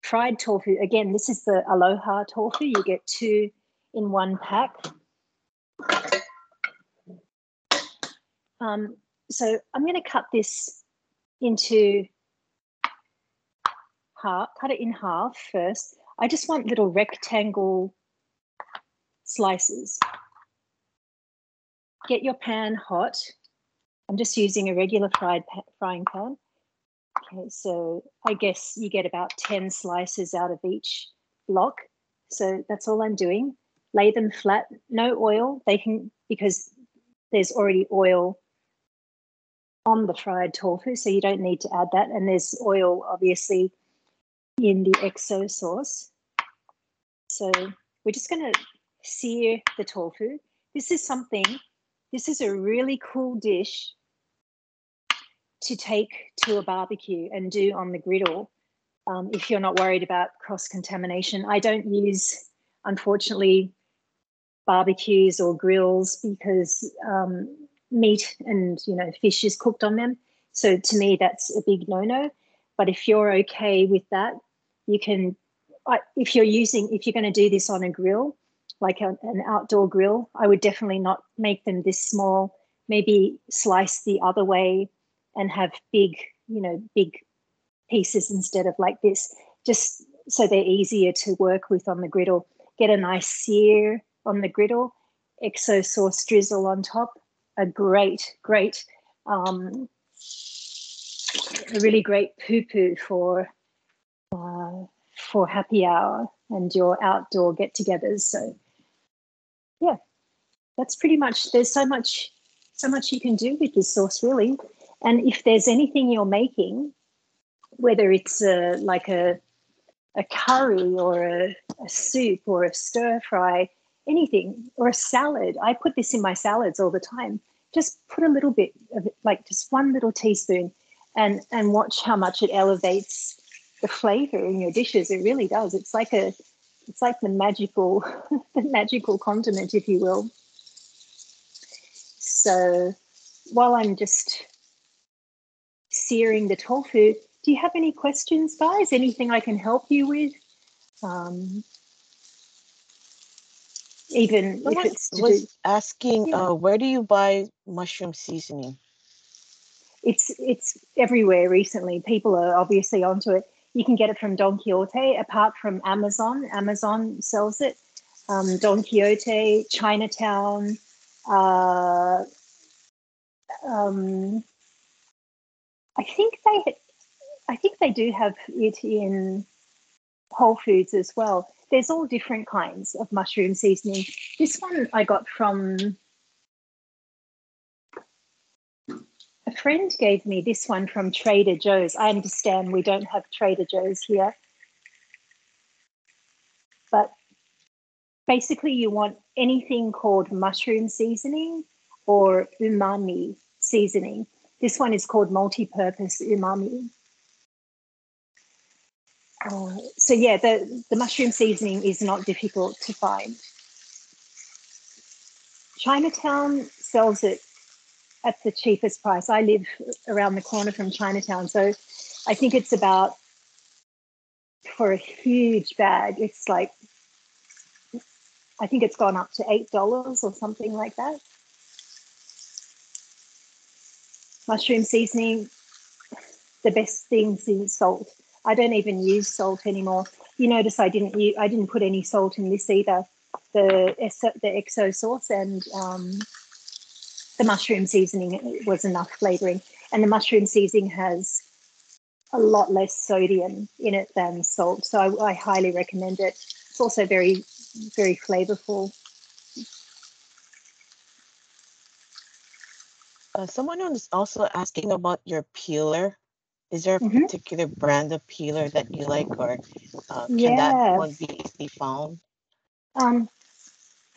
fried tofu. Again, this is the Aloha tofu. You get 2 in 1 pack. So I'm going to cut this into half, cut it in half first. I just want little rectangle slices. Get your pan hot. I'm just using a regular frying pan. Okay, so I guess you get about 10 slices out of each block. So that's all I'm doing. Lay them flat, no oil. They can, because there's already oil on the fried tofu, so you don't need to add that. And there's oil, obviously, in the exo sauce. So we're just going to sear the tofu. This is a really cool dish to take to a barbecue and do on the griddle if you're not worried about cross-contamination. I don't use, unfortunately, barbecues or grills because meat and fish is cooked on them. So to me, that's a big no-no. But if you're okay with that, you can, if you're going to do this on a grill, like an outdoor grill, I would definitely not make them this small. Maybe slice the other way and have big pieces instead of like this, just so they're easier to work with on the griddle. Get a nice sear on the griddle, exo sauce drizzle on top. A really great poo-poo for happy hour and your outdoor get-togethers. So yeah, that's pretty much, there's so much you can do with this sauce, really. And if there's anything you're making, whether it's like a curry or a soup or a stir fry, anything, or a salad. I put this in my salads all the time. Just put a little bit of it, like just 1 little teaspoon, and watch how much it elevates the flavor in your dishes. It really does. It's like the magical the magical condiment, if you will. So while I'm just searing the tofu, do you have any questions, guys? Anything I can help you with? Even Someone if it's was asking, Yeah. where do you buy mushroom seasoning? It's everywhere recently. People are obviously onto it. You can get it from Don Quixote, apart from Amazon. Amazon sells it. Don Quixote, Chinatown. I think they do have it in Whole Foods as well. There's all different kinds of mushroom seasoning. This one I got from a friend, gave me this one from Trader Joe's. I understand we don't have Trader Joe's here. But basically you want anything called mushroom seasoning or umami seasoning. This one is called multi-purpose umami. So yeah, the mushroom seasoning is not difficult to find. Chinatown sells it at the cheapest price. I live around the corner from Chinatown, so I think it's about, for a huge bag, it's like, I think it's gone up to $8 or something like that. mushroom seasoning, the best things is salt. I don't even use salt anymore. You notice I didn't put any salt in this either. The XO sauce and the mushroom seasoning was enough flavoring. And the mushroom seasoning has a lot less sodium in it than salt. So I highly recommend it. It's also very, very flavorful. Someone was also asking about your peeler. Is there a particular brand of peeler that you like, or can that one be easily found?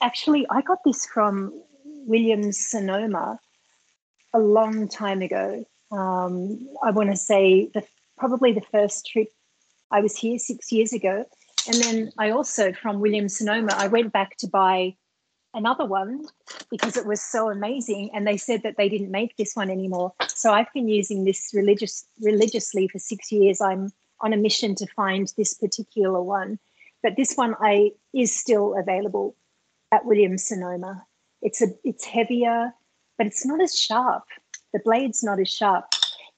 Actually, I got this from Williams Sonoma a long time ago. I want to say probably the first trip I was here 6 years ago. And then I also, from Williams Sonoma, I went back to buy another one because it was so amazing. And they said that they didn't make this one anymore. So I've been using this religiously for 6 years. I'm on a mission to find this particular one. But this one is still available at Williams Sonoma. It's heavier, but it's not as sharp. The blade's not as sharp.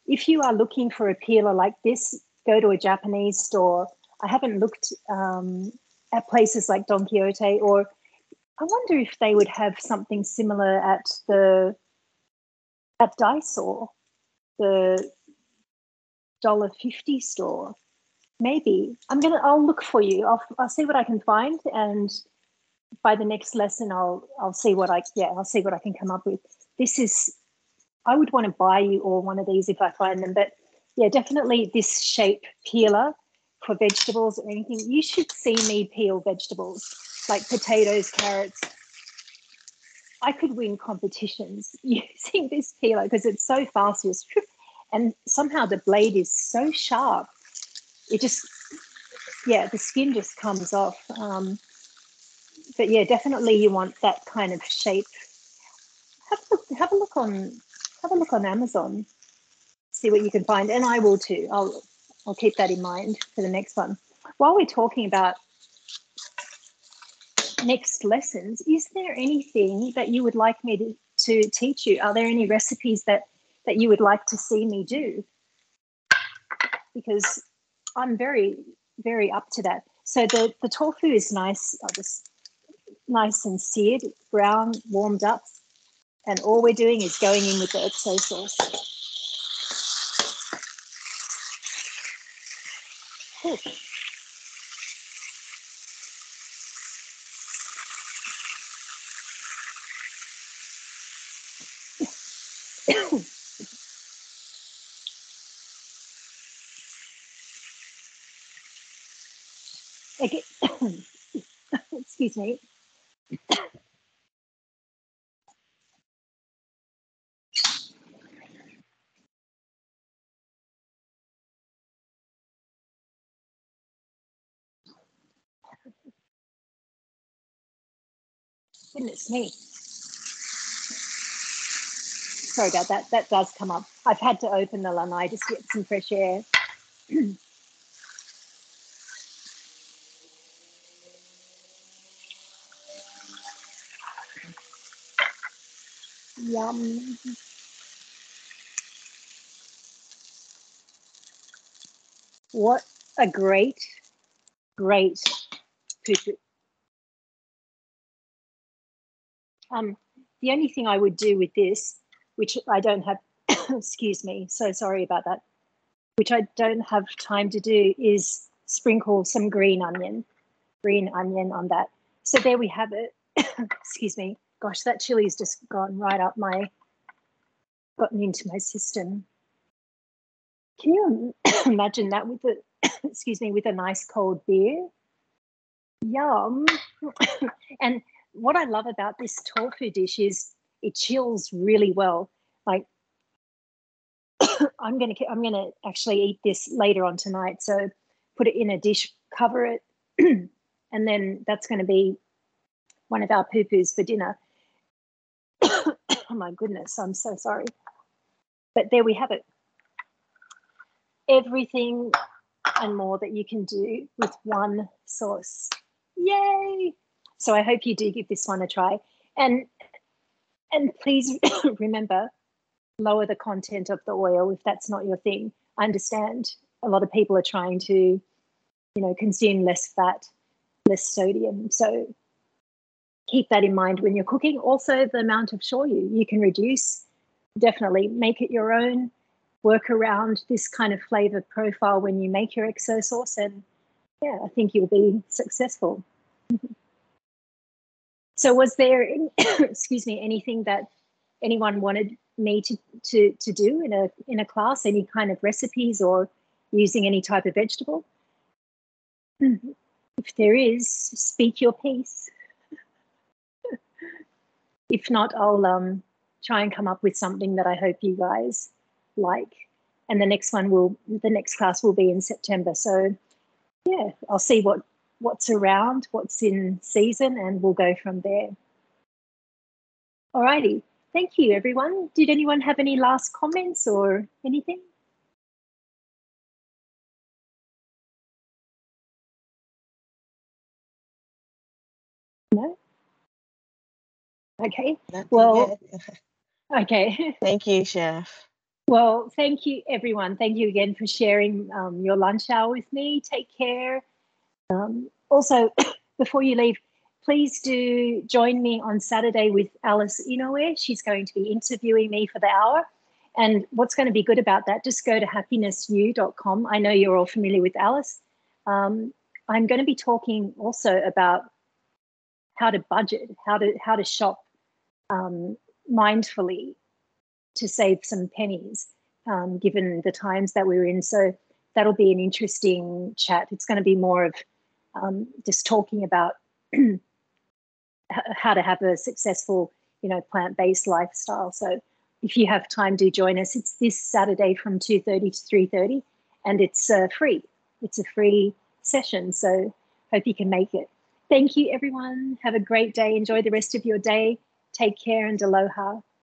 If you are looking for a peeler like this, go to a Japanese store. I haven't looked at places like Don Quixote, or I wonder if they would have something similar at Daiso, the $1.50 store. Maybe. I'll look for you. I'll see what I can find, and by the next lesson I'll see what I can come up with. I would want to buy you all one of these if I find them, but yeah, definitely this shape peeler for vegetables or anything. You should see me peel vegetables like potatoes, carrots. I could win competitions using this peeler because it's so fast, and somehow the blade is so sharp. It just, the skin just comes off. But yeah, definitely you want that kind of shape. Have a look on Amazon. See what you can find, and I will too. I'll keep that in mind for the next one. While we're talking about next lessons, is there anything that you would like me to teach you? Are there any recipes that you would like to see me do? Because I'm very, very up to that. So the tofu is nice. Nice and seared, brown, warmed up, and all we're doing is going in with the XO sauce. Ooh. Excuse me. Goodness me. Sorry about that. That does come up. I've had to open the lanai just to get some fresh air. Yum. What a great pupu. The only thing I would do with this, which I don't have, excuse me, so sorry about that, which I don't have time to do, is sprinkle some green onion on that. So there we have it. Excuse me. Gosh, that chili's just gotten into my system. Can you imagine that with with a nice cold beer? Yum. And what I love about this tofu dish is it chills really well. Like I'm gonna actually eat this later on tonight. So put it in a dish, cover it, and then that's going to be one of our poo-poos for dinner. Oh my goodness, I'm so sorry. But there we have it. Everything and more that you can do with one sauce. Yay! So I hope you do give this one a try. And please remember, lower the content of the oil if that's not your thing. I understand a lot of people are trying to, you know, consume less fat, less sodium. So keep that in mind when you're cooking. Also, the amount of shoyu you can reduce. Definitely make it your own. Work around this kind of flavor profile when you make your XO sauce, and yeah, I think you'll be successful. So was there, excuse me, anything that anyone wanted me to do in a class, any kind of recipes or using any type of vegetable? If there is, speak your piece. If not, I'll try and come up with something that I hope you guys like. And the next class will be in September. So yeah, I'll see what's around, what's in season, and we'll go from there. Alrighty, thank you everyone. Did anyone have any last comments or anything? No? Okay, well, okay. Thank you, Chef. Well, thank you, everyone. Thank you again for sharing your lunch hour with me. Take care. Also, before you leave, please do join me on Saturday with Alice Inoue. She's going to be interviewing me for the hour. And what's going to be good about that, just go to happinessyou.com. I know you're all familiar with Alice. I'm going to be talking also about how to budget, how to shop mindfully to save some pennies, given the times that we're in. So that'll be an interesting chat. It's going to be more of just talking about how to have a successful, you know, plant-based lifestyle. So if you have time, do join us. It's this Saturday from 2:30 to 3:30, and it's free. It's a free session, so hope you can make it. Thank you, everyone. Have a great day. Enjoy the rest of your day. Take care and aloha.